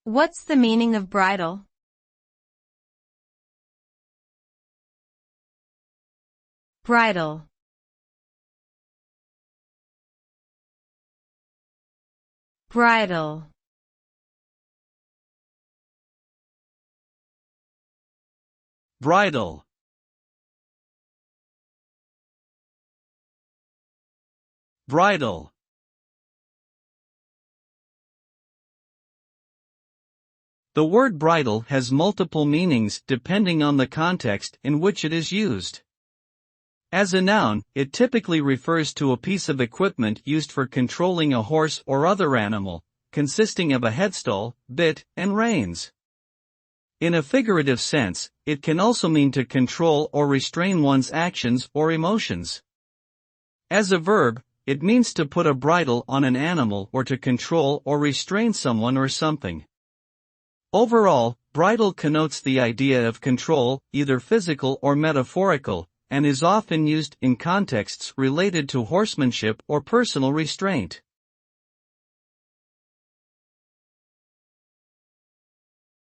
What's the meaning of bridle? Bridle. Bridle. Bridle. Bridle. The word bridle has multiple meanings depending on the context in which it is used. As a noun, it typically refers to a piece of equipment used for controlling a horse or other animal, consisting of a headstall, bit, and reins. In a figurative sense, it can also mean to control or restrain one's actions or emotions. As a verb, it means to put a bridle on an animal or to control or restrain someone or something. Overall, bridle connotes the idea of control, either physical or metaphorical, and is often used in contexts related to horsemanship or personal restraint.